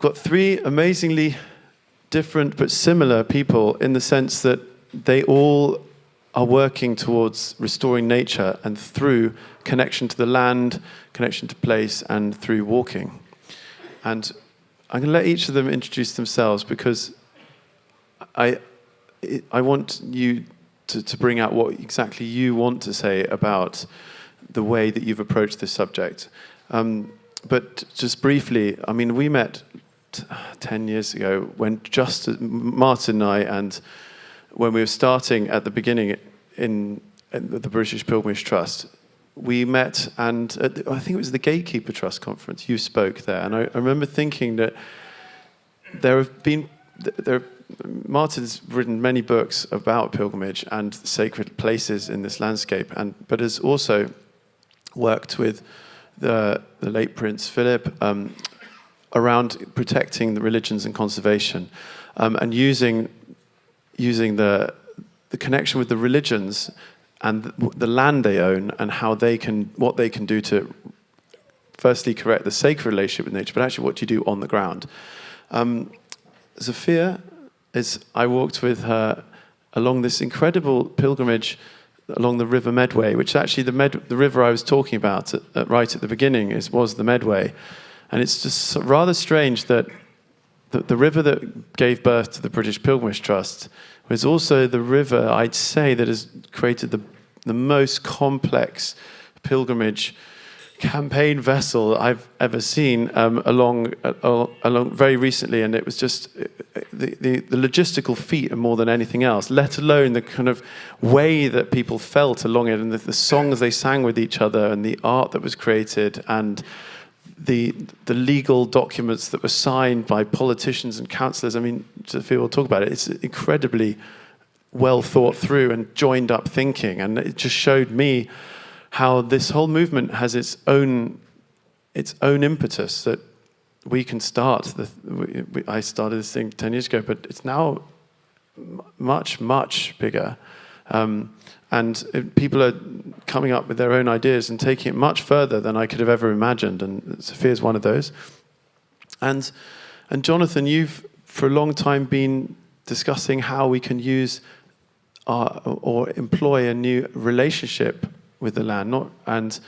got three amazingly different but similar people in the sense that they all are working towards restoring nature and through connection to the land, connection to place, and through walking. And I'm going to let each of them introduce themselves because I want you to bring out what exactly you want to say about the way that you've approached this subject. But just briefly, I mean, we met 10 years ago when just Martin and I, and when we were starting at the beginning in the British Pilgrimage Trust, we met, and I think it was the Gatekeeper Trust conference. You spoke there, and I remember thinking that Martin's written many books about pilgrimage and sacred places in this landscape, but has also worked with the late Prince Philip around protecting the religions and conservation, and using the connection with the religions and the land they own and what they can do to firstly correct the sacred relationship with nature, but actually what do you do on the ground. Zofia, I walked with her along this incredible pilgrimage along the River Medway, which actually the river I was talking about right at the beginning was the Medway. And it's just rather strange that the river that gave birth to the British Pilgrimage Trust was also the river, I'd say, that has created the most complex pilgrimage campaign vessel I've ever seen along very recently, and it was just the logistical feat more than anything else, let alone the kind of way that people felt along it, and the songs they sang with each other, and the art that was created, and the legal documents that were signed by politicians and councillors. I mean, Zofia will talk about it. It's incredibly well thought through and joined up thinking, and it just showed me how this whole movement has its own impetus, that we can start. I started this thing 10 years ago, but it's now much, much bigger. And people are coming up with their own ideas and taking it much further than I could have ever imagined, and Zofia's one of those. And Jonathan, you've for a long time been discussing how we can use or employ a new relationship with the land, and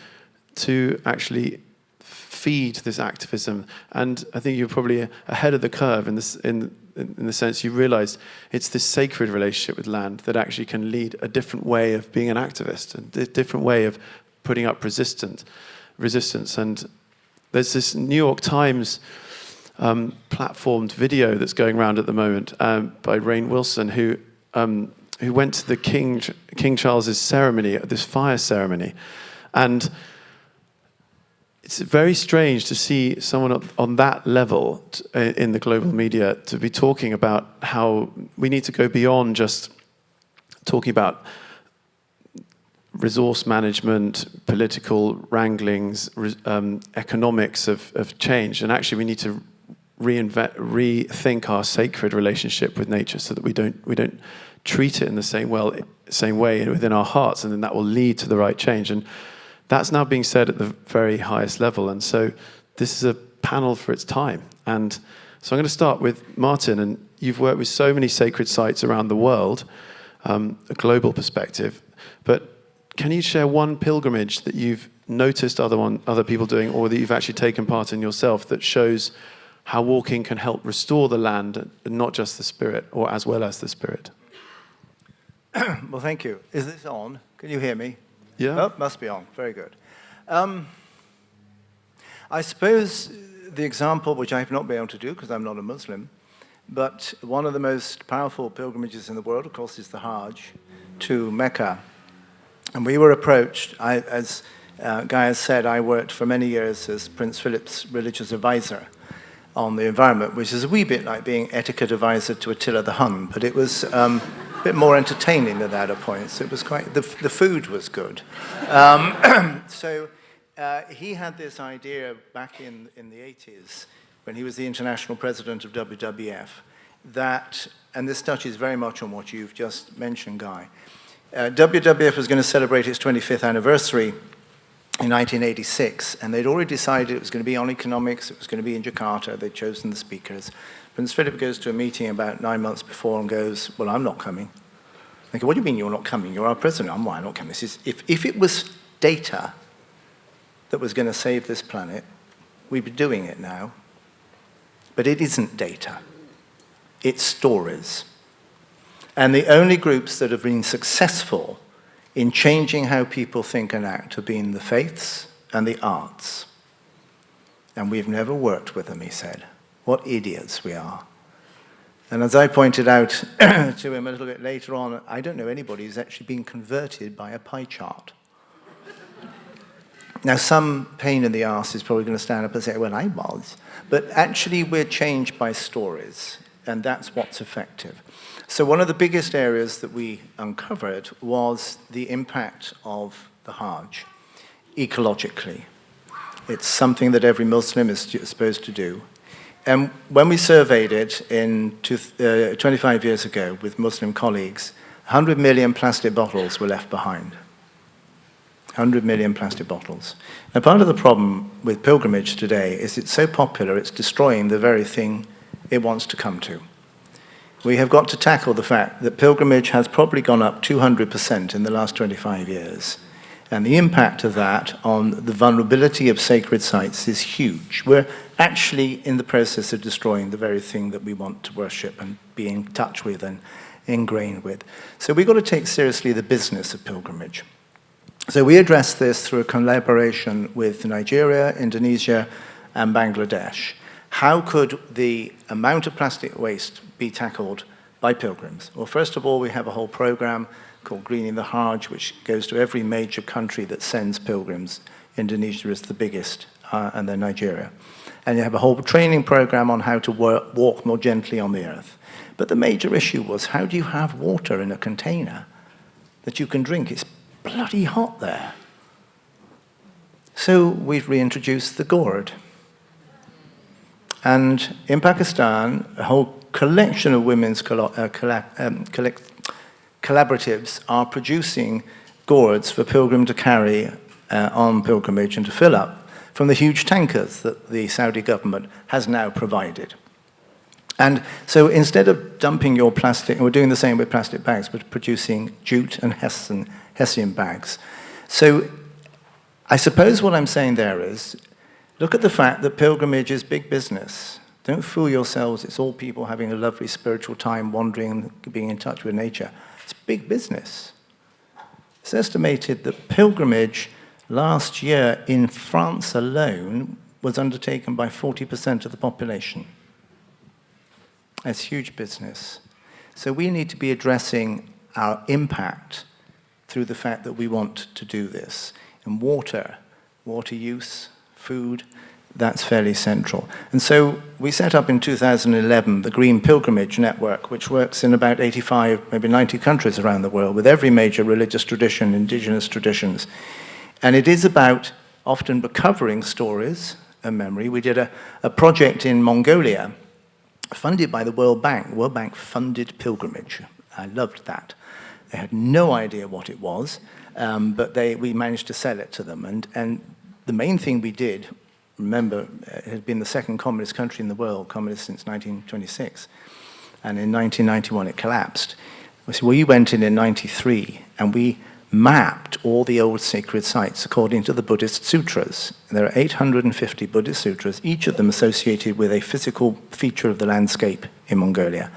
to actually feed this activism. And I think you're probably ahead of the curve in the sense you realize it's this sacred relationship with land that actually can lead a different way of being an activist, a different way of putting up resistance. And there's this New York Times platformed video that's going around at the moment by Rainn Wilson, who went to the King Charles's ceremony, this fire ceremony. And it's very strange to see someone on that level in the global media to be talking about how we need to go beyond just talking about resource management, political wranglings, economics of change. And actually we need to rethink our sacred relationship with nature so that we don't treat it in the same way within our hearts, and then that will lead to the right change. And that's now being said at the very highest level. And so this is a panel for its time. And so I'm going to start with Martin. And you've worked with so many sacred sites around the world, a global perspective. But can you share one pilgrimage that you've noticed other people doing, or that you've actually taken part in yourself, that shows how walking can help restore the land, and not just the spirit, or as well as the spirit? Well, thank you. Is this on? Can you hear me? Yeah. Oh, must be on. Very good. I suppose the example, which I have not been able to do because I'm not a Muslim, but one of the most powerful pilgrimages in the world, of course, is the Hajj to Mecca. And we were approached, as Guy has said, I worked for many years as Prince Philip's religious advisor on the environment, which is a wee bit like being etiquette advisor to Attila the Hun, but it was a bit more entertaining than that at points. It was quite, the food was good. So he had this idea back in the 80s, when he was the international president of WWF, that, and this touches very much on what you've just mentioned, Guy, WWF was going to celebrate its 25th anniversary in 1986, and they'd already decided it was going to be on economics, it was going to be in Jakarta, they'd chosen the speakers. Prince Philip goes to a meeting about 9 months before and goes, well, I'm not coming. They go, what do you mean you're not coming? You're our president. I'm not coming. This is, if it was data that was going to save this planet, we'd be doing it now. But it isn't data. It's stories. And the only groups that have been successful in changing how people think and act have been the faiths and the arts. And we've never worked with them, he said. What idiots we are. And as I pointed out to him a little bit later on, I don't know anybody who's actually been converted by a pie chart. Now, some pain in the arse is probably going to stand up and say, well, I was. But actually, we're changed by stories, and that's what's effective. So one of the biggest areas that we uncovered was the impact of the Hajj, ecologically. It's something that every Muslim is supposed to do. And when we surveyed it 25 years ago with Muslim colleagues, 100 million plastic bottles were left behind. 100 million plastic bottles. Now, part of the problem with pilgrimage today is it's so popular, it's destroying the very thing it wants to come to. We have got to tackle the fact that pilgrimage has probably gone up 200% in the last 25 years. And the impact of that on the vulnerability of sacred sites is huge. We're actually in the process of destroying the very thing that we want to worship and be in touch with and ingrained with. So we've got to take seriously the business of pilgrimage. So we address this through a collaboration with Nigeria, Indonesia, and Bangladesh. How could the amount of plastic waste be tackled by pilgrims? Well, first of all, we have a whole program called Greening the Hajj, which goes to every major country that sends pilgrims. Indonesia is the biggest, and then Nigeria. And you have a whole training program on how to walk more gently on the earth. But the major issue was, how do you have water in a container that you can drink? It's bloody hot there. So we've reintroduced the gourd. And in Pakistan, a whole collection of women's collaboratives are producing gourds for pilgrim to carry on pilgrimage and to fill up from the huge tankers that the Saudi government has now provided. And so instead of dumping your plastic, and we're doing the same with plastic bags, we're producing jute and hessian bags. So I suppose what I'm saying there is, look at the fact that pilgrimage is big business. Don't fool yourselves, it's all people having a lovely spiritual time, wandering, being in touch with nature. It's big business. It's estimated that pilgrimage last year in France alone was undertaken by 40% of the population. It's huge business. So we need to be addressing our impact through the fact that we want to do this. And water use, food, that's fairly central. And so we set up in 2011 the Green Pilgrimage Network, which works in about 85, maybe 90 countries around the world, with every major religious tradition, indigenous traditions. And it is about often recovering stories and memory. We did a project in Mongolia, funded by the World Bank. The World Bank funded pilgrimage. I loved that. They had no idea what it was, but we managed to sell it to them. And the main thing we did, remember, it had been the second communist country in the world, communist since 1926. And in 1991, it collapsed. We went in 93, and we mapped all the old sacred sites according to the Buddhist sutras. There are 850 Buddhist sutras, each of them associated with a physical feature of the landscape in Mongolia.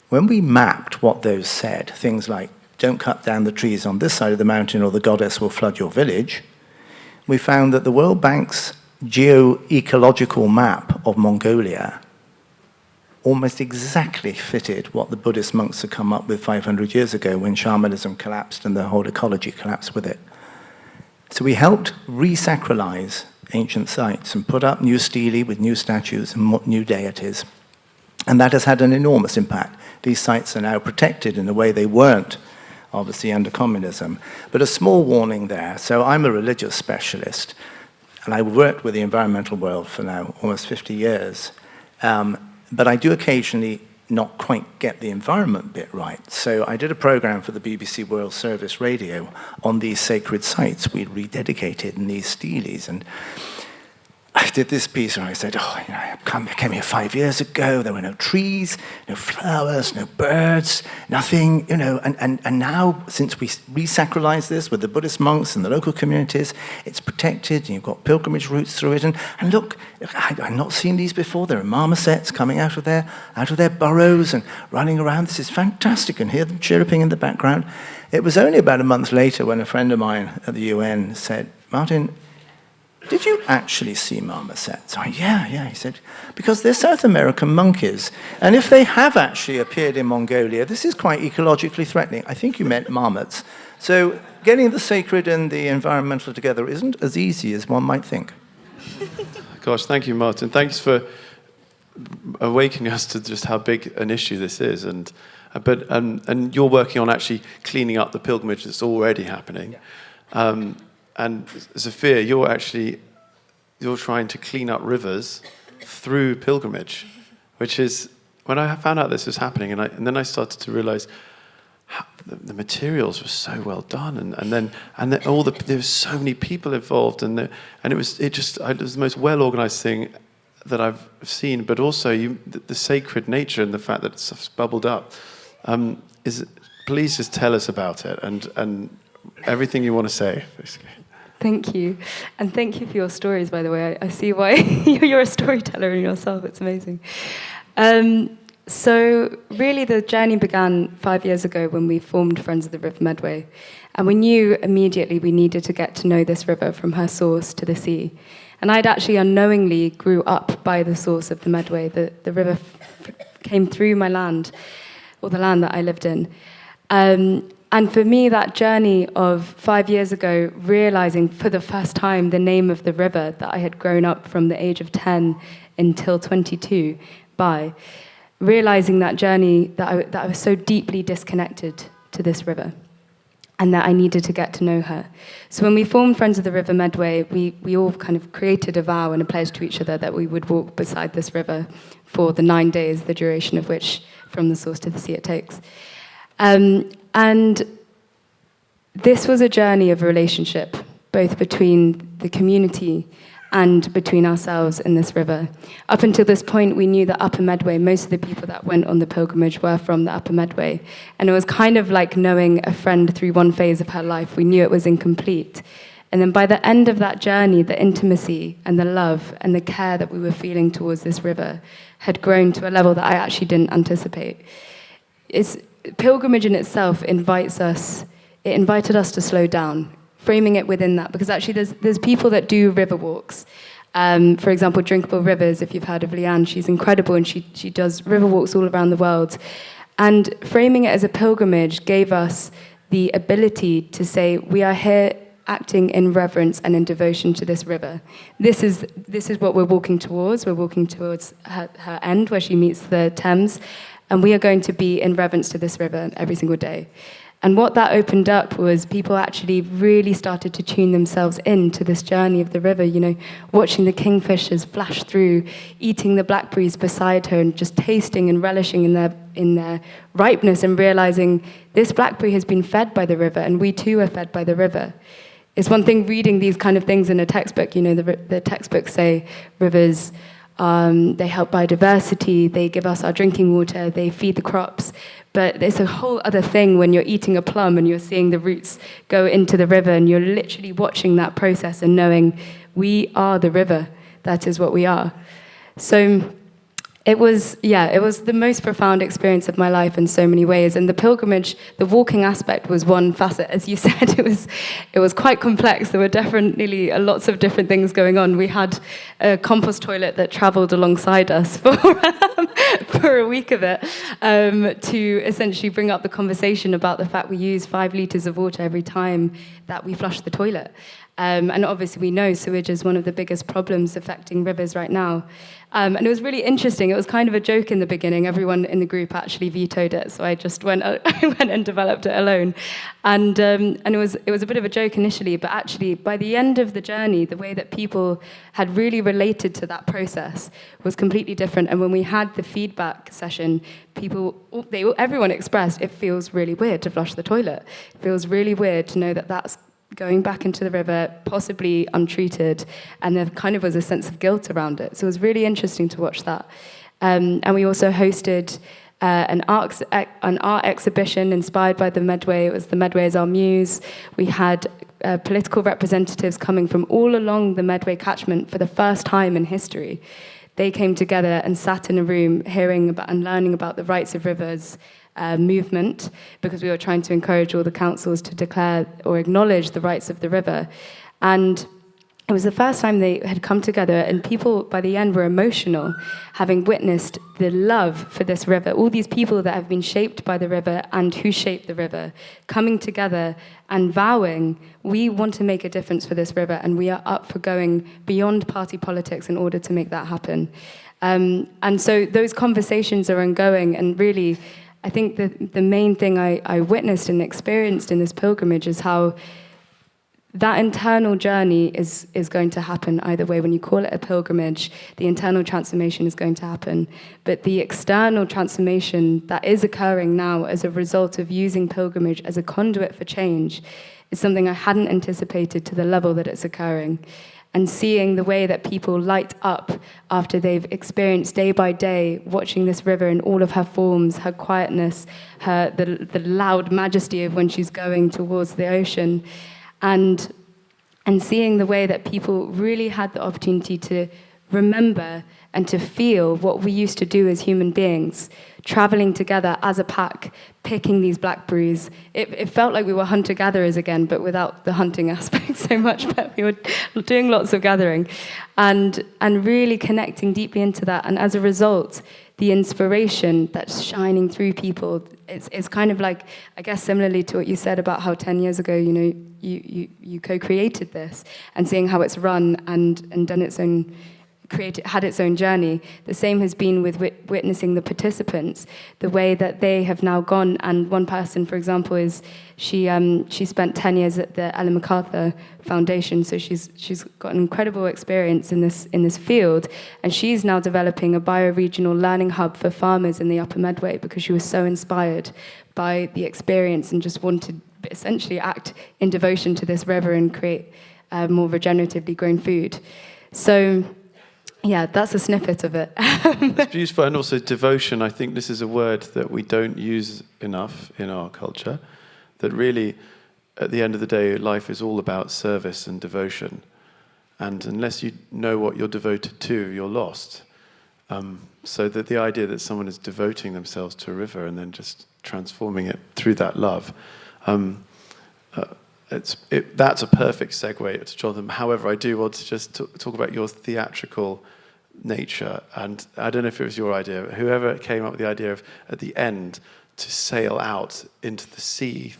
When we mapped what those said, things like, don't cut down the trees on this side of the mountain or the goddess will flood your village, we found that the World Bank's geo-ecological map of Mongolia almost exactly fitted what the Buddhist monks had come up with 500 years ago when shamanism collapsed and the whole ecology collapsed with it. So we helped re-sacralize ancient sites and put up new stelae with new statues and new deities. And that has had an enormous impact. These sites are now protected in a way they weren't, obviously, under communism. But a small warning there. So I'm a religious specialist, and I worked with the environmental world for now almost 50 years. But I do occasionally not quite get the environment bit right. So I did a program for the BBC World Service Radio on these sacred sites we'd rededicated in these steles. And I did this piece where I said, I came here 5 years ago, there were no trees, no flowers, no birds, nothing, and now, since we resacralized this with the Buddhist monks and the local communities, it's protected, and you've got pilgrimage routes through it, and look, I've not seen these before, there are marmosets coming out of their burrows and running around, this is fantastic, and hear them chirruping in the background. It was only about a month later when a friend of mine at the UN said, Martin, did you actually see marmosets? Yeah, he said, because they're South American monkeys, and if they have actually appeared in Mongolia, this is quite ecologically threatening. I think you meant marmots. So getting the sacred and the environmental together isn't as easy as one might think. Gosh, thank you, Martin. Thanks for awakening us to just how big an issue this is, and you're working on actually cleaning up the pilgrimage that's already happening. Yeah. And Zofia, you're trying to clean up rivers through pilgrimage, which is, when I found out this was happening, and then I started to realize how the materials were so well done, and then there were so many people involved, and it was the most well organized thing that I've seen. But also the sacred nature and the fact that it's bubbled up. Please just tell us about it and everything you want to say, basically. Thank you. And thank you for your stories, by the way. I see why you're a storyteller in yourself. It's amazing. So really the journey began 5 years ago when we formed Friends of the River Medway. And we knew immediately we needed to get to know this river from her source to the sea. And I'd actually unknowingly grew up by the source of the Medway. The river came through my land, or the land that I lived in. And for me, that journey of 5 years ago, realizing for the first time the name of the river that I had grown up from the age of 10 until 22 by, realizing that journey that I was so deeply disconnected to this river and that I needed to get to know her. So when we formed Friends of the River Medway, we all kind of created a vow and a pledge to each other that we would walk beside this river for the 9 days, the duration of which from the source to the sea it takes. And this was a journey of a relationship, both between the community and between ourselves and this river. Up until this point, we knew that Upper Medway, most of the people that went on the pilgrimage were from the Upper Medway. And it was kind of like knowing a friend through one phase of her life. We knew it was incomplete. And then by the end of that journey, the intimacy and the love and the care that we were feeling towards this river had grown to a level that I actually didn't anticipate. Pilgrimage in itself invited us to slow down, framing it within that, because actually there's people that do river walks. For example, Drinkable Rivers, if you've heard of Leanne, she's incredible, and she does river walks all around the world. And framing it as a pilgrimage gave us the ability to say, we are here acting in reverence and in devotion to this river. This is what we're walking towards. We're walking towards her end, where she meets the Thames. And we are going to be in reverence to this river every single day. And what that opened up was people actually really started to tune themselves into this journey of the river, watching the kingfishers flash through, eating the blackberries beside her and just tasting and relishing in their ripeness and realizing this blackberry has been fed by the river and we too are fed by the river. It's one thing reading these kind of things in a textbook. The textbooks say rivers, they help biodiversity, they give us our drinking water, they feed the crops. But it's a whole other thing when you're eating a plum and you're seeing the roots go into the river and you're literally watching that process and knowing we are the river. That is what we are. So it was the most profound experience of my life in so many ways. And the pilgrimage, the walking aspect was one facet. As you said, it was quite complex. There were definitely lots of different things going on. We had a compost toilet that traveled alongside us for a week of it to essentially bring up the conversation about the fact we use 5 liters of water every time that we flush the toilet. And obviously we know sewage is one of the biggest problems affecting rivers right now. And it was really interesting. It was kind of a joke in the beginning. Everyone in the group actually vetoed it, so I just went and developed it alone. And it was a bit of a joke initially, but actually by the end of the journey, the way that people had really related to that process was completely different. And when we had the feedback feedback session, everyone expressed it feels really weird to flush the toilet. It feels really weird to know that that's going back into the river, possibly untreated, and there kind of was a sense of guilt around it. So it was really interesting to watch that. And we also hosted an art exhibition inspired by the Medway. It was the Medway as our muse. We had political representatives coming from all along the Medway catchment for the first time in history. They came together and sat in a room hearing about and learning about the rights of rivers movement, because we were trying to encourage all the councils to declare or acknowledge the rights of the river. And it was the first time they had come together, and people by the end were emotional, having witnessed the love for this river. All these people that have been shaped by the river and who shaped the river, coming together and vowing, we want to make a difference for this river, and we are up for going beyond party politics in order to make that happen. And so those conversations are ongoing, and really, I think the main thing I witnessed and experienced in this pilgrimage is how that internal journey is going to happen either way. When you call it a pilgrimage, the internal transformation is going to happen. But the external transformation that is occurring now as a result of using pilgrimage as a conduit for change is something I hadn't anticipated to the level that it's occurring. And seeing the way that people light up after they've experienced day by day watching this river in all of her forms, her quietness, the loud majesty of when she's going towards the ocean. And seeing the way that people really had the opportunity to remember and to feel what we used to do as human beings, traveling together as a pack, picking these blackberries. It felt like we were hunter-gatherers again, but without the hunting aspect so much, but we were doing lots of gathering and really connecting deeply into that. And as a result, the inspiration that's shining through people, it's kind of like, I guess similarly to what you said about how 10 years ago, you co-created this, and seeing how it's run and done its own, had its own journey. The same has been with witnessing the participants, the way that they have now gone. And one person, for example, is she spent 10 years at the Ellen MacArthur Foundation, so she's got an incredible experience in this field, and she's now developing a bioregional learning hub for farmers in the Upper Medway because she was so inspired by the experience and just wanted to essentially act in devotion to this river and create more regeneratively grown food. So yeah, that's a snippet of it. It's beautiful. And also devotion, I think this is a word that we don't use enough in our culture, that really, at the end of the day, life is all about service and devotion. And unless you know what you're devoted to, you're lost. So that the idea that someone is devoting themselves to a river and then just transforming it through that love, that's a perfect segue to Jonathan. However, I do want to just talk about your theatrical nature. And I don't know if it was your idea, but whoever came up with the idea of, at the end, to sail out into the sea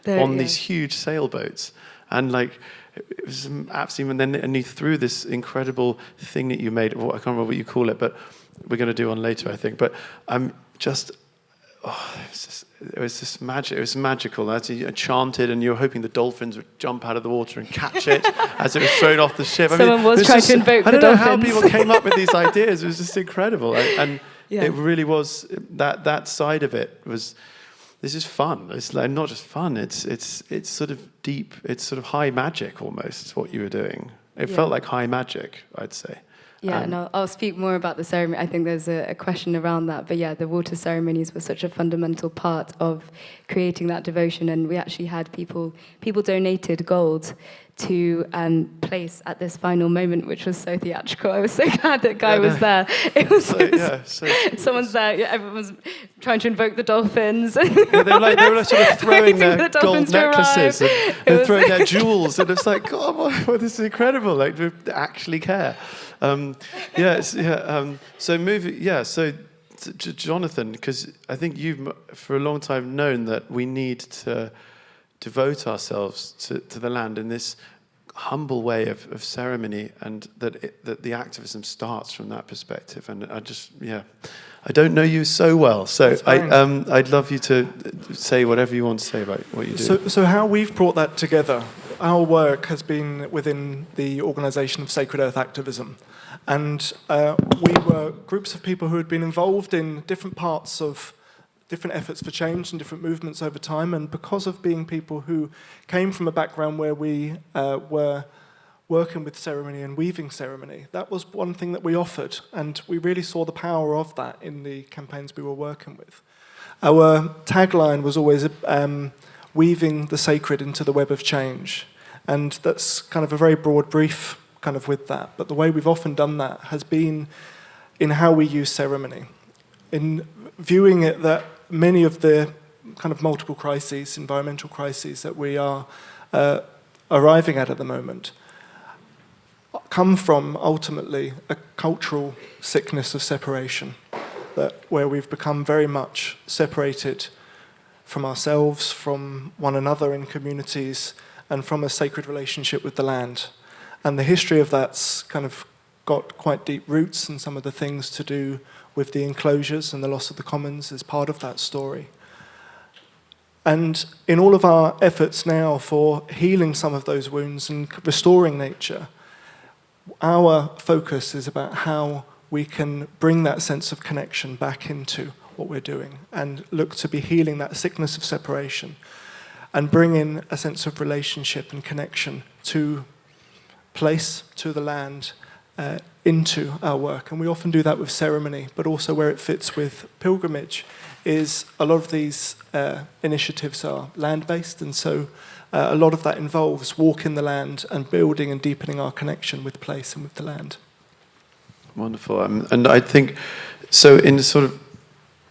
on these huge sailboats. And like, it was absolutely, and you threw this incredible thing that you made, I can't remember what you call it, but we're going to do one later, I think. But it was just magic. It was magical. As you chanted, and you were hoping the dolphins would jump out of the water and catch it as it was thrown off the ship. Someone was trying to invoke the dolphins. I don't know how people came up with these ideas. It was just incredible, and it really was. That side of it was. This is fun. It's like not just fun. It's sort of deep. It's sort of high magic almost. What you were doing. It felt like high magic, I'd say. Yeah, and I'll speak more about the ceremony. I think there's a question around that. But yeah, the water ceremonies were such a fundamental part of creating that devotion. And we actually had people donated gold to place at this final moment, which was so theatrical. I was so glad that Guy was there. It was someone's there. Yeah, everyone was trying to invoke the dolphins. They were sort of throwing their gold necklaces and throwing their jewels, and it's like, God, this is incredible. Like, they actually care. So Jonathan, because I think you've for a long time known that we need to devote ourselves to the land in this humble way of ceremony, and that the activism starts from that perspective. And I don't know you so well, so I'd love you to say whatever you want to say about what you do. So how we've brought that together, our work has been within the organisation of Sacred Earth Activism. And we were groups of people who had been involved in different parts of different efforts for change and different movements over time. And because of being people who came from a background where we were working with ceremony and weaving ceremony, that was one thing that we offered. And we really saw the power of that in the campaigns we were working with. Our tagline was always weaving the sacred into the web of change. And that's kind of a very broad brief kind of with that. But the way we've often done that has been in how we use ceremony. In viewing it that many of the kind of multiple crises, environmental crises that we are arriving at the moment come from ultimately a cultural sickness of separation, that where we've become very much separated from ourselves, from one another in communities, and from a sacred relationship with the land. And the history of that's kind of got quite deep roots, and some of the things to do with the enclosures and the loss of the commons is part of that story. And in all of our efforts now for healing some of those wounds and restoring nature, our focus is about how we can bring that sense of connection back into what we're doing and look to be healing that sickness of separation and bring in a sense of relationship and connection to place, to the land, into our work. And we often do that with ceremony, but also where it fits with pilgrimage is a lot of these initiatives are land-based, and so a lot of that involves walking the land and building and deepening our connection with place and with the land. Wonderful. And I think, so in sort of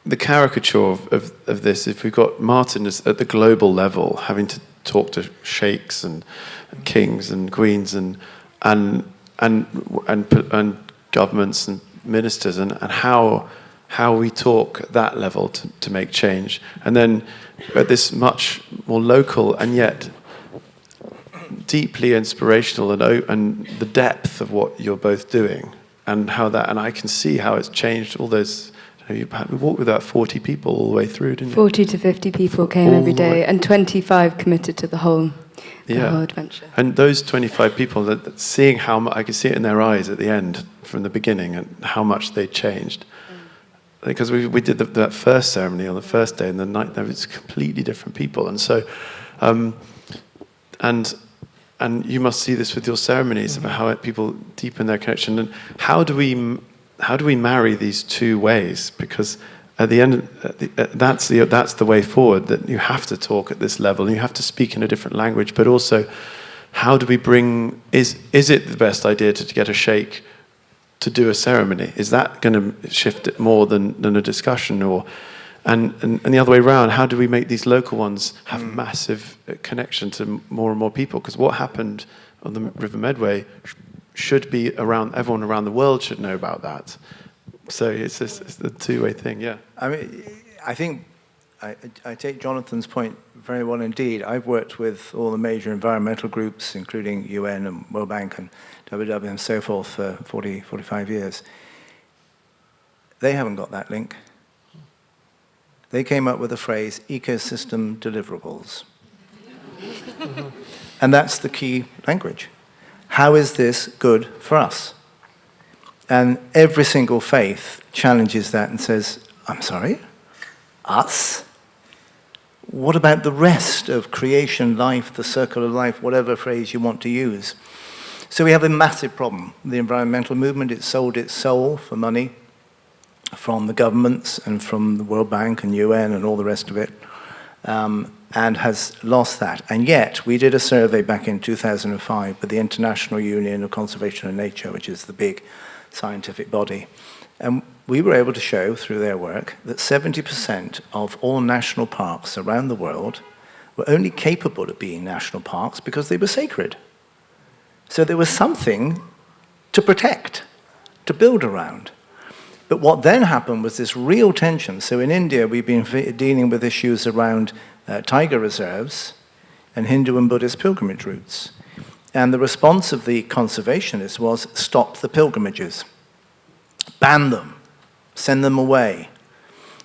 the caricature of this, if we've got Martin at the global level, having to talk to sheikhs and kings and queens and governments and ministers, and how we talk at that level to make change, and then at this much more local and yet deeply inspirational and the depth of what you're both doing, and how that, and I can see how it's changed all those. We walked with about 40 people all the way through, didn't you? 40 to 50 people came every day, and 25 committed to the whole adventure. And those 25 people, that seeing how I could see it in their eyes at the end, from the beginning, and how much they changed. Because we did that first ceremony on the first day, and the night there was completely different people, and so, and you must see this with your ceremonies about how people deepen their connection. And how do we marry these two ways? Because at the end, that's the way forward. That you have to talk at this level, and you have to speak in a different language. But also, how do we bring? Is it the best idea to get a sheikh to do a ceremony? Is that going to shift it more than a discussion, or and the other way around? How do we make these local ones have massive connection to more and more people? Because what happened on the River Medway should be around, everyone around the world should know about that. So it's the two-way thing, yeah. I mean, I think I take Jonathan's point very well indeed. I've worked with all the major environmental groups, including UN and World Bank and WW and so forth, for 45 years. They haven't got that link. They came up with the phrase ecosystem deliverables. And that's the key language. How is this good for us? And every single faith challenges that and says, I'm sorry, us? What about the rest of creation, life, the circle of life, whatever phrase you want to use? So we have a massive problem. The environmental movement, it sold its soul for money from the governments and from the World Bank and UN and all the rest of it, and has lost that. And yet, we did a survey back in 2005 with the International Union of Conservation of Nature, which is the big scientific body. And we were able to show through their work that 70% of all national parks around the world were only capable of being national parks because they were sacred. So there was something to protect, to build around. But what then happened was this real tension. So in India, we've been dealing with issues around tiger reserves and Hindu and Buddhist pilgrimage routes. And the response of the conservationists was stop the pilgrimages, ban them, send them away.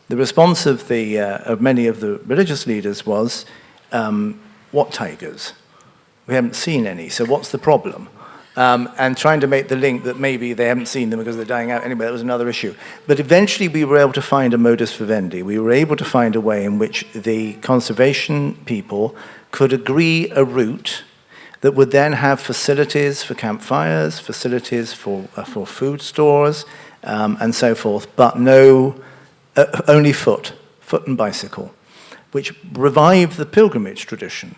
The response of many of the religious leaders was, what tigers? We haven't seen any, so what's the problem? and trying to make the link that maybe they haven't seen them because they're dying out anyway. That was another issue. But eventually we were able to find a modus vivendi. We were able to find a way in which the conservation people could agree a route that would then have facilities for campfires, facilities for food stores, and so forth, but only foot and bicycle, which revived the pilgrimage tradition.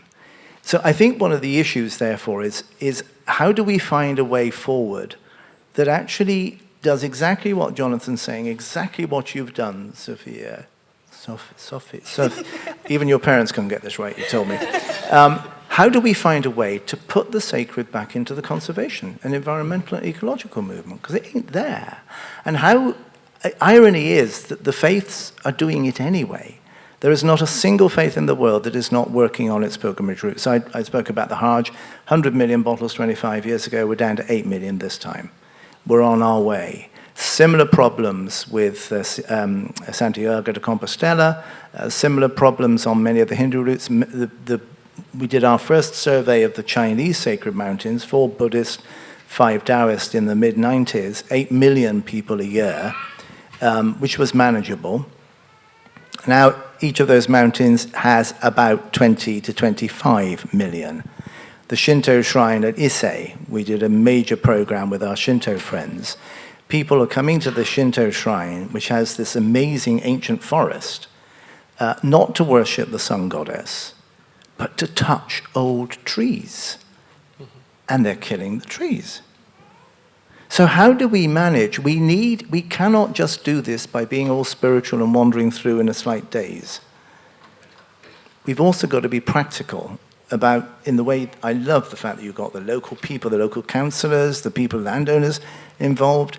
So I think one of the issues, therefore, is how do we find a way forward that actually does exactly what Jonathan's saying, exactly what you've done, Zofia. Sophie. Even your parents couldn't get this right, you told me. How do we find a way to put the sacred back into the conservation and environmental and ecological movement? Because it ain't there. And how irony is that the faiths are doing it anyway. There is not a single faith in the world that is not working on its pilgrimage routes. I spoke about the Hajj, 100 million bottles 25 years ago. We're down to 8 million this time. We're on our way. Similar problems with Santiago de Compostela, similar problems on many of the Hindu routes. We did our first survey of the Chinese sacred mountains, 4 Buddhist, 5 Taoist in the mid-90s, 8 million people a year, which was manageable. Now, each of those mountains has about 20 to 25 million. The Shinto shrine at Ise, we did a major program with our Shinto friends. People are coming to the Shinto shrine, which has this amazing ancient forest, not to worship the sun goddess, but to touch old trees. And they're killing the trees. So how do we manage? We cannot just do this by being all spiritual and wandering through in a slight daze. We've also got to be practical about, in the way, I love the fact that you've got the local people, the local councillors, the people, landowners involved.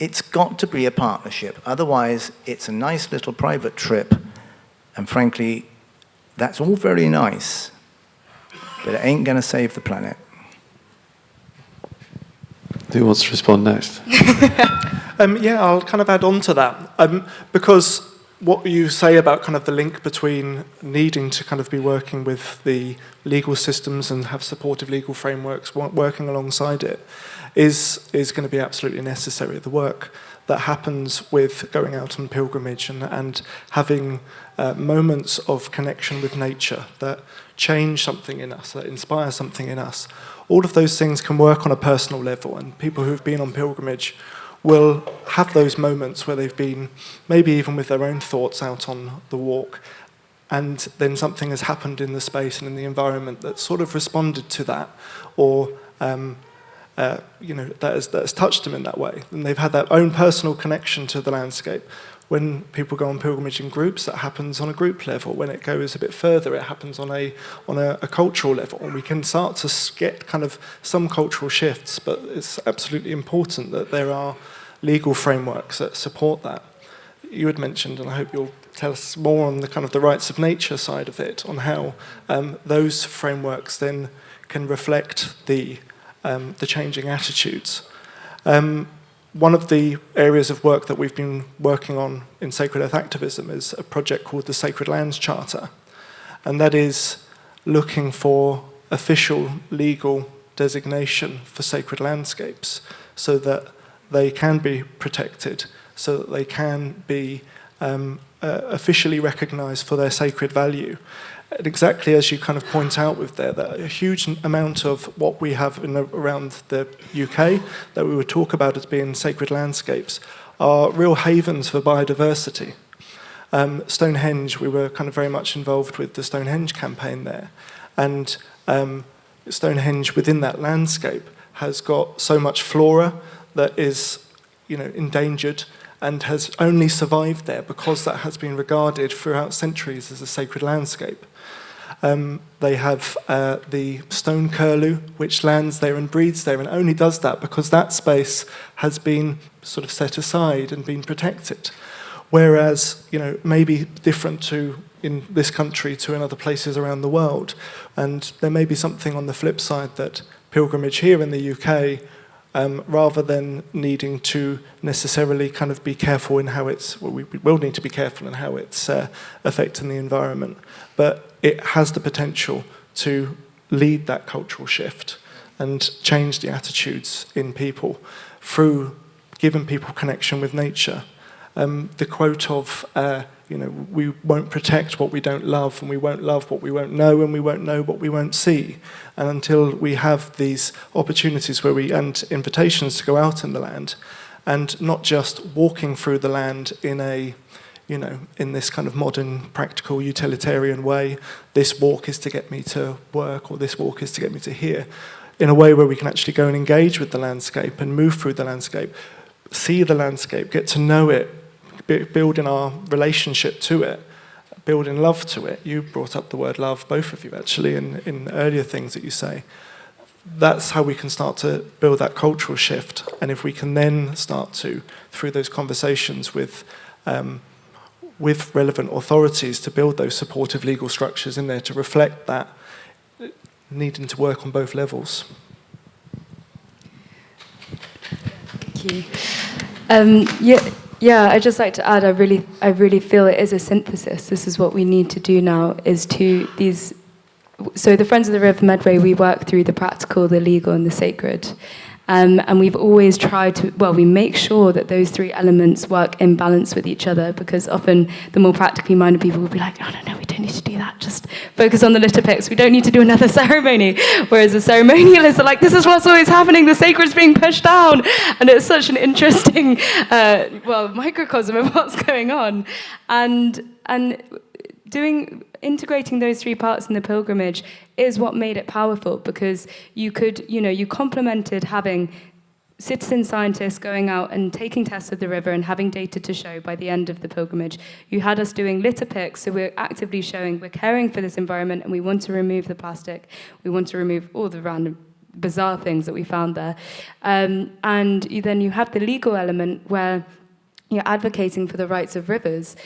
It's got to be a partnership. Otherwise, it's a nice little private trip. And frankly, that's all very nice, but it ain't going to save the planet. Who wants to respond next? Yeah, I'll kind of add on to that. Because what you say about kind of the link between needing to kind of be working with the legal systems and have supportive legal frameworks working alongside it is going to be absolutely necessary. The work that happens with going out on pilgrimage and having moments of connection with nature that change something in us, that inspire something in us. All of those things can work on a personal level, and people who've been on pilgrimage will have those moments where they've been, maybe even with their own thoughts out on the walk, and then something has happened in the space and in the environment that sort of responded to that, or that has touched them in that way. And they've had their own personal connection to the landscape. When people go on pilgrimage in groups, that happens on a group level. When it goes a bit further, it happens on a cultural level. And we can start to get kind of some cultural shifts, but it's absolutely important that there are legal frameworks that support that. You had mentioned, and I hope you'll tell us more on the kind of the rights of nature side of it, on how those frameworks then can reflect the changing attitudes. One of the areas of work that we've been working on in Sacred Earth Activism is a project called the Sacred Lands Charter, and that is looking for official legal designation for sacred landscapes so that they can be protected, so that they can be officially recognised for their sacred value. And exactly as you kind of point out with there, that a huge amount of what we have around the UK that we would talk about as being sacred landscapes are real havens for biodiversity. Stonehenge, we were kind of very much involved with the Stonehenge campaign there. And Stonehenge within that landscape has got so much flora that is, endangered and has only survived there because that has been regarded throughout centuries as a sacred landscape. They have the stone curlew, which lands there and breeds there, and only does that because that space has been sort of set aside and been protected. Whereas, maybe different to in this country to in other places around the world. And there may be something on the flip side that pilgrimage here in the UK, rather than needing to necessarily kind of be careful in how we will need to be careful in how it's affecting the environment, but it has the potential to lead that cultural shift. and change the attitudes in people through giving people connection with nature. The quote of, we won't protect what we don't love, and we won't love what we won't know, and we won't know what we won't see. And until we have these opportunities and invitations to go out in the land, and not just walking through the land in this kind of modern, practical, utilitarian way, this walk is to get me to work, or this walk is to get me to here, in a way where we can actually go and engage with the landscape and move through the landscape, see the landscape, get to know it, building our relationship to it, building love to it. You brought up the word love, both of you actually, in earlier things that you say. That's how we can start to build that cultural shift. And if we can then start to, through those conversations with relevant authorities, to build those supportive legal structures in there to reflect that needing to work on both levels. Thank you. Yeah, I'd just like to add, I really feel it is a synthesis. This is what we need to do now, is to these. So the Friends of the River Medway, we work through the practical, the legal, and the sacred. And we've always tried to, we make sure that those three elements work in balance with each other, because often the more practically minded people will be like, oh, no, we don't need to do that. Just focus on the litter picks. We don't need to do another ceremony. Whereas the ceremonialists are like, this is what's always happening. The sacred's being pushed down. And it's such an interesting, microcosm of what's going on. And integrating those three parts in the pilgrimage is what made it powerful, because you complemented having citizen scientists going out and taking tests of the river and having data to show by the end of the pilgrimage. You had us doing litter picks, so we're actively showing we're caring for this environment and we want to remove the plastic, we want to remove all the random bizarre things that we found there. And then you have the legal element where you're advocating for the rights of rivers,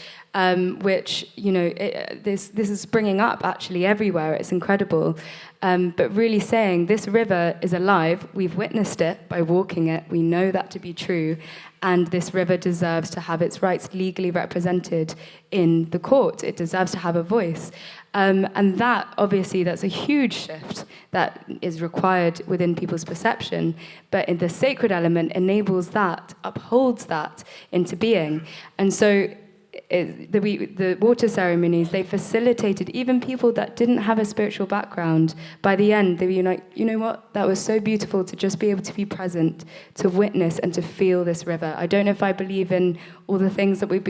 which, this is springing up actually everywhere. It's incredible. But really saying this river is alive. We've witnessed it by walking it. We know that to be true. And this river deserves to have its rights legally represented in the court. It deserves to have a voice. And that, obviously, that's a huge shift that is required within people's perception. But in the sacred element enables that, upholds that into being. And so the water ceremonies, they facilitated even people that didn't have a spiritual background. By the end, they were like, you know what? That was so beautiful to just be able to be present, to witness and to feel this river. I don't know if I believe in all the things that we're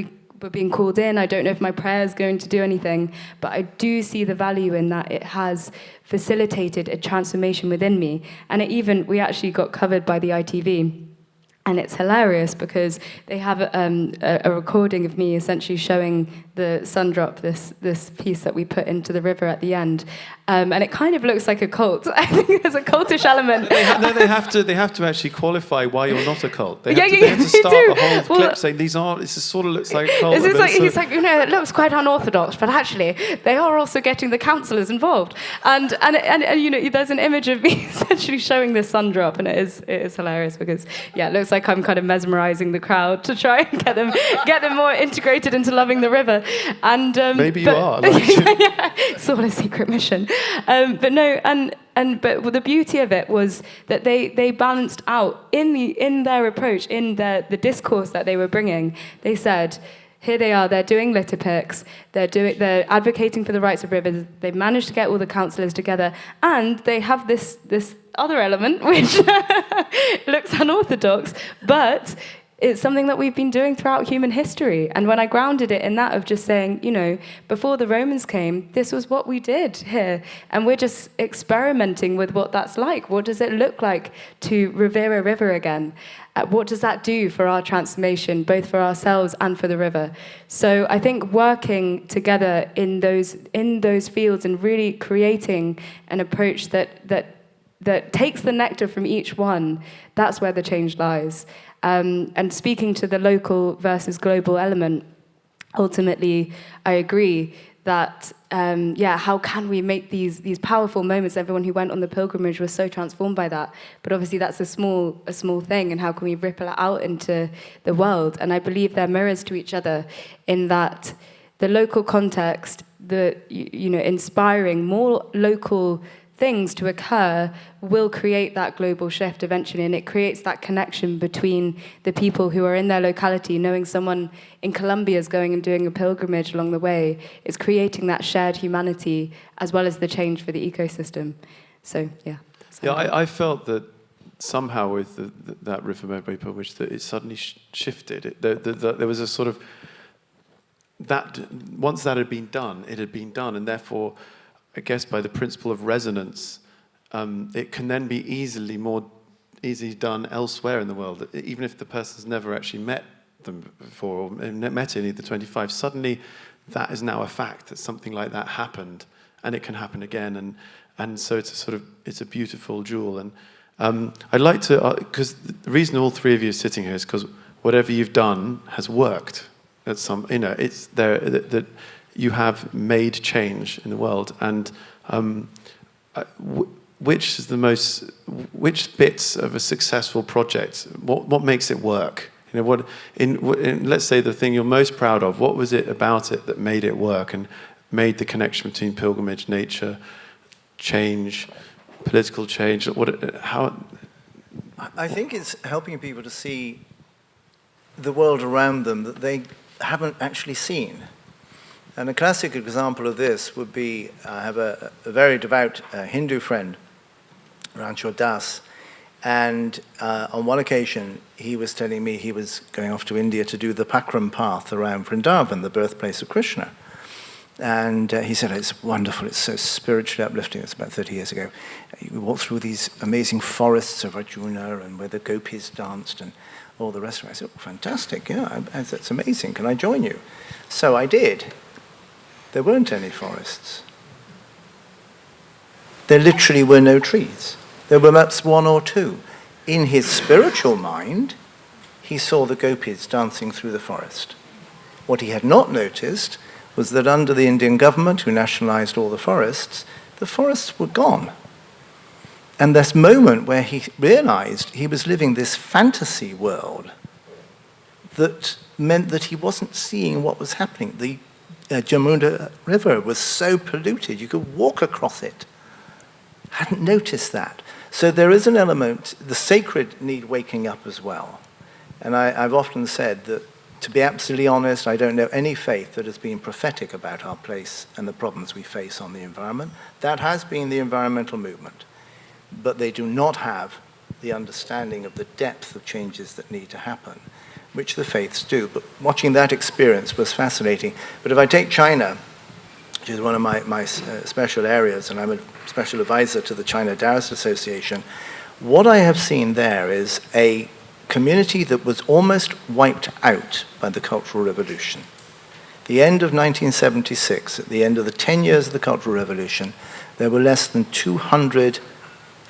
being called in. I don't know if my prayer is going to do anything, but I do see the value in that. It has facilitated a transformation within me. And we actually got covered by the ITV. And it's hilarious because they have a recording of me essentially showing the sun drop, this piece that we put into the river at the end. And it kind of looks like a cult. I think there's a cultish element. They have to actually qualify why you're not a cult. They have to start the whole clip saying this sort of looks like a cult. It looks quite unorthodox, but actually they are also getting the councillors involved. And there's an image of me essentially showing this sun drop, and it is hilarious because it looks like I'm kind of mesmerizing the crowd to try and get them more integrated into loving the river. And maybe you are. It's all a secret mission. But the beauty of it was that they balanced out in their approach, in the discourse that they were bringing. They said, here they are, they're doing litter picks, they're advocating for the rights of rivers, they've managed to get all the councillors together, and they have this other element which looks unorthodox, but it's something that we've been doing throughout human history. And when I grounded it in that of just saying, before the Romans came, this was what we did here. And we're just experimenting with what that's like. What does it look like to revere a river again? What does that do for our transformation, both for ourselves and for the river? So I think working together in those fields and really creating an approach that takes the nectar from each one, that's where the change lies. And speaking to the local versus global element, ultimately, I agree that, how can we make these powerful moments? Everyone who went on the pilgrimage was so transformed by that. But obviously, that's a small thing, and how can we ripple it out into the world? And I believe they're mirrors to each other in that the local context, inspiring more local things to occur will create that global shift eventually, and it creates that connection between the people who are in their locality. Knowing someone in Colombia is going and doing a pilgrimage along the way is creating that shared humanity as well as the change for the ecosystem. So, yeah. Yeah, I felt that somehow with that River Medway pilgrimage that it suddenly shifted. There was a sort of, that once that had been done, it had been done, and therefore, I guess by the principle of resonance, it can then be more easily done elsewhere in the world. Even if the person's never actually met them before or met any of the 25, suddenly that is now a fact that something like that happened, and it can happen again, and so it's a beautiful jewel. And I'd like to, because the reason all three of you are sitting here is because whatever you've done has worked. At some, it's there that you have made change in the world, and which bits of a successful project? What makes it work? Let's say the thing you're most proud of. What was it about it that made it work and made the connection between pilgrimage, nature, change, political change? How? I think it's helping people to see the world around them that they haven't actually seen. And a classic example of this would be, I have a very devout Hindu friend, Rancho Das, and on one occasion he was telling me he was going off to India to do the Pakram path around Vrindavan, the birthplace of Krishna. And he said, it's wonderful, it's so spiritually uplifting. It's about 30 years ago. You walk through these amazing forests of Arjuna and where the gopis danced and all the rest of it. I said, oh, fantastic, yeah, that's amazing. Can I join you? So I did. There weren't any forests. There literally were no trees. There were perhaps one or two. In his spiritual mind, he saw the gopis dancing through the forest. What he had not noticed was that under the Indian government, who nationalized all the forests were gone. And this moment where he realized he was living this fantasy world that meant that he wasn't seeing what was happening. The Jamuna River was so polluted, you could walk across it. Hadn't noticed that. So there is an element, the sacred need waking up as well. And I've often said that, to be absolutely honest, I don't know any faith that has been prophetic about our place and the problems we face on the environment. That has been the environmental movement. But they do not have the understanding of the depth of changes that need to happen, which the faiths do. But watching that experience was fascinating. But if I take China, which is one of my special areas, and I'm a special advisor to the China Taoist Association, what I have seen there is a community that was almost wiped out by the Cultural Revolution. The end of 1976, at the end of the 10 years of the Cultural Revolution, there were less than 200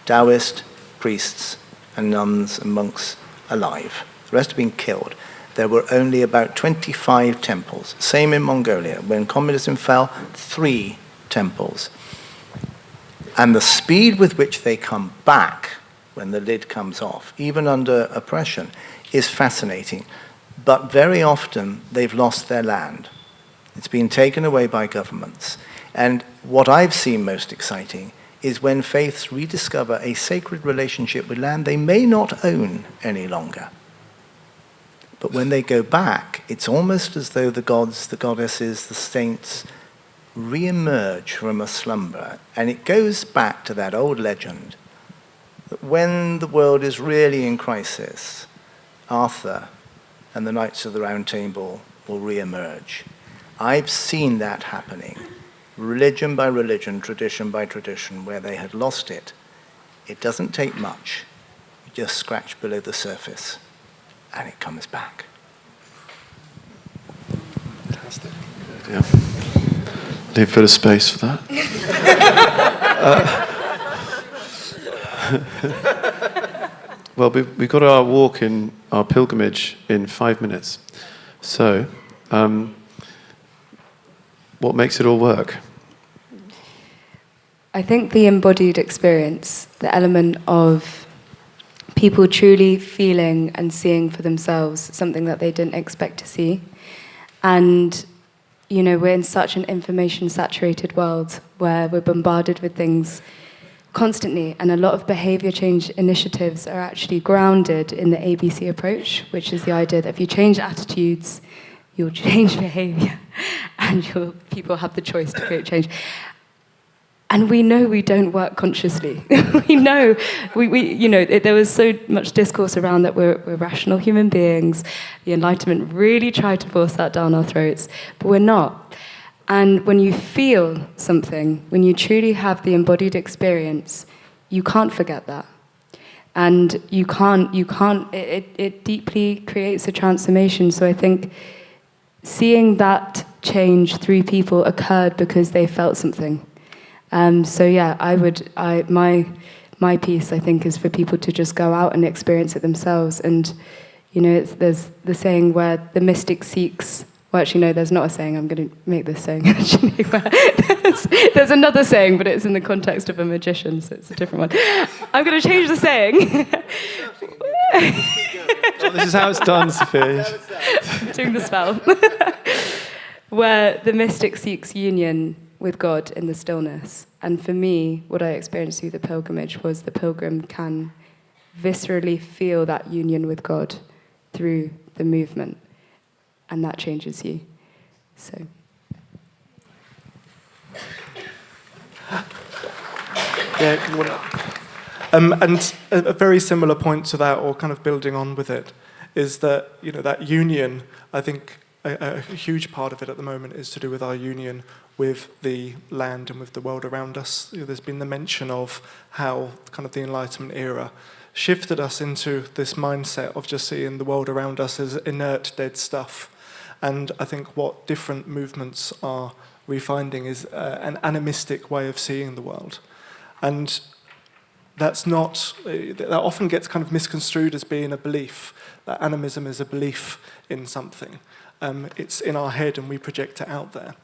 Taoist priests and nuns and monks alive. The rest had been killed. There were only about 25 temples. Same in Mongolia. When communism fell, 3 temples. And the speed with which they come back when the lid comes off, even under oppression, is fascinating. But very often they've lost their land. It's been taken away by governments. And what I've seen most exciting is when faiths rediscover a sacred relationship with land they may not own any longer. But when they go back, it's almost as though the gods, the goddesses, the saints re-emerge from a slumber. And it goes back to that old legend that when the world is really in crisis, Arthur and the Knights of the Round Table will re-emerge. I've seen that happening. Religion by religion, tradition by tradition, where they had lost it. It doesn't take much. You just scratch below the surface, and it comes back. Fantastic. Yeah. Leave a bit of space for that. Well, we've got our walk in our pilgrimage in 5 minutes. So, what makes it all work? I think the embodied experience, the element of people truly feeling and seeing for themselves something that they didn't expect to see. And, we're in such an information-saturated world where we're bombarded with things constantly, and a lot of behavior change initiatives are actually grounded in the ABC approach, which is the idea that if you change attitudes, you'll change behavior, and people have the choice to create change. And we know we don't work consciously. We know, there was so much discourse around that we're rational human beings. The Enlightenment really tried to force that down our throats, but we're not. And when you feel something, when you truly have the embodied experience, you can't forget that. And it deeply creates a transformation. So I think seeing that change through people occurred because they felt something. My piece, I think, is for people to just go out and experience it themselves. And, there's the saying where the mystic seeks. Well, actually, no, there's not a saying. I'm going to make this saying, actually. There's another saying, but it's in the context of a magician, so it's a different one. I'm going to change the saying. Oh, this is how it's done, Zofia. Doing the spell. Where the mystic seeks union with God in the stillness. And for me, what I experienced through the pilgrimage was the pilgrim can viscerally feel that union with God through the movement. And that changes you. So. And a very similar point to that, or kind of building on with it, is that that union. I think a huge part of it at the moment is to do with our union with the land and with the world around us. There's been the mention of how kind of the Enlightenment era shifted us into this mindset of just seeing the world around us as inert, dead stuff. And I think what different movements are refinding is an animistic way of seeing the world. And that often gets kind of misconstrued as being a belief, that animism is a belief in something. It's in our head and we project it out there.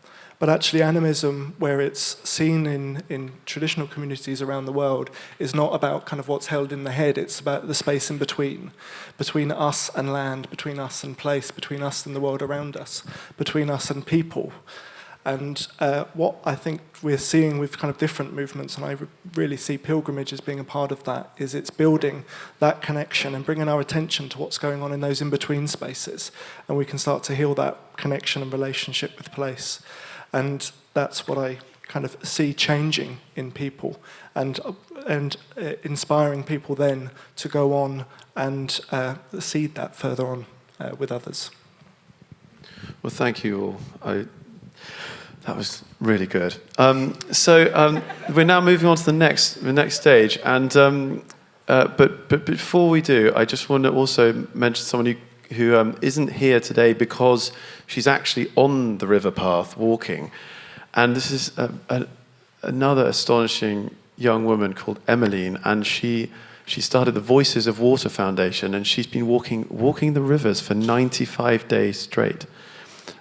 But actually animism, where it's seen in traditional communities around the world, is not about kind of what's held in the head, it's about the space in between us and land, between us and place, between us and the world around us, between us and people. And what I think we're seeing with kind of different movements, and I really see pilgrimage as being a part of that, is it's building that connection and bringing our attention to what's going on in those in-between spaces. And we can start to heal that connection and relationship with place. And that's what I kind of see changing in people and inspiring people then to go on and seed that further on with others. Well, thank you all. That was really good. So we're now moving on to the next stage. And but before we do, I just want to also mention someone who isn't here today because she's actually on the river path walking. And this is another astonishing young woman called Evelyn, and she started the Voices of Water Foundation, and she's been walking the rivers for 95 days straight.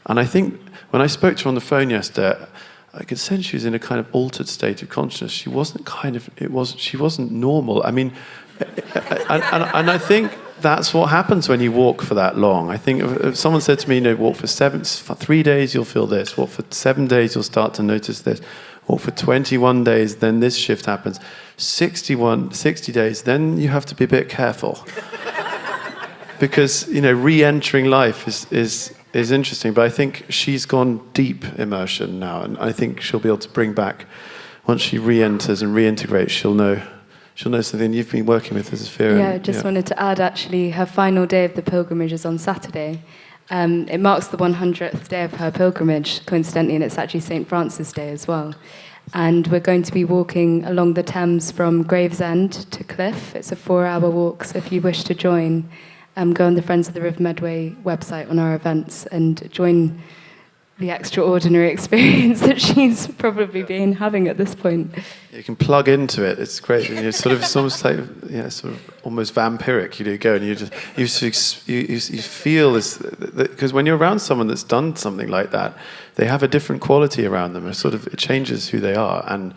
And I think when I spoke to her on the phone yesterday, I could sense she was in a kind of altered state of consciousness. She wasn't normal. I mean, and I think that's what happens when you walk for that long. I think if someone said to me, walk for 3 days, you'll feel this. Walk for 7 days, you'll start to notice this. Walk for 21 days, then this shift happens. 60 days, then you have to be a bit careful. Because, re-entering life is interesting. But I think she's gone deep immersion now. And I think she'll be able to bring back, once she re-enters and reintegrates, she'll know something you've been working with as a Zofia. Yeah, I just wanted to add, actually, her final day of the pilgrimage is on Saturday. It marks the 100th day of her pilgrimage, coincidentally, and it's actually St. Francis Day as well. And we're going to be walking along the Thames from Gravesend to Cliff. It's a 4-hour walk, so if you wish to join, go on the Friends of the River Medway website on our events and join the extraordinary experience that she's probably been having at this point. You can plug into it. It's great. And it's almost like, sort of almost vampiric. You go and you feel this, because when you're around someone that's done something like that, they have a different quality around them. It changes who they are, and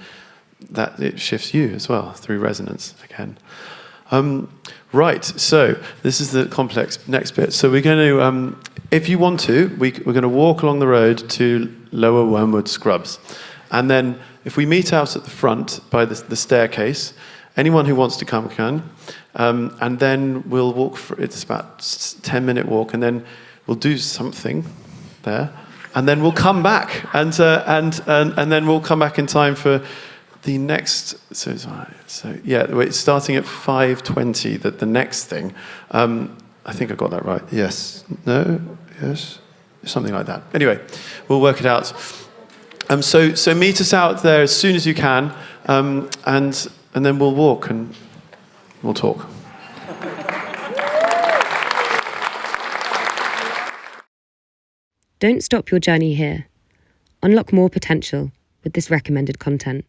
that it shifts you as well through resonance again. Right, so this is the complex next bit. So we're going to, if you want to, we're going to walk along the road to Lower Wormwood Scrubs. And then If we meet out at the front by the staircase, anyone who wants to come can, and then we'll walk for, it's about 10-minute walk, and then we'll do something there, and then we'll come back, and then we'll come back in time for the next. So yeah, it's starting at 5:20. That the next thing. I think I got that right. Yes. No. Yes. Something like that. Anyway, we'll work it out. So meet us out there as soon as you can, and then we'll walk and we'll talk. Don't stop your journey here. Unlock more potential with this recommended content.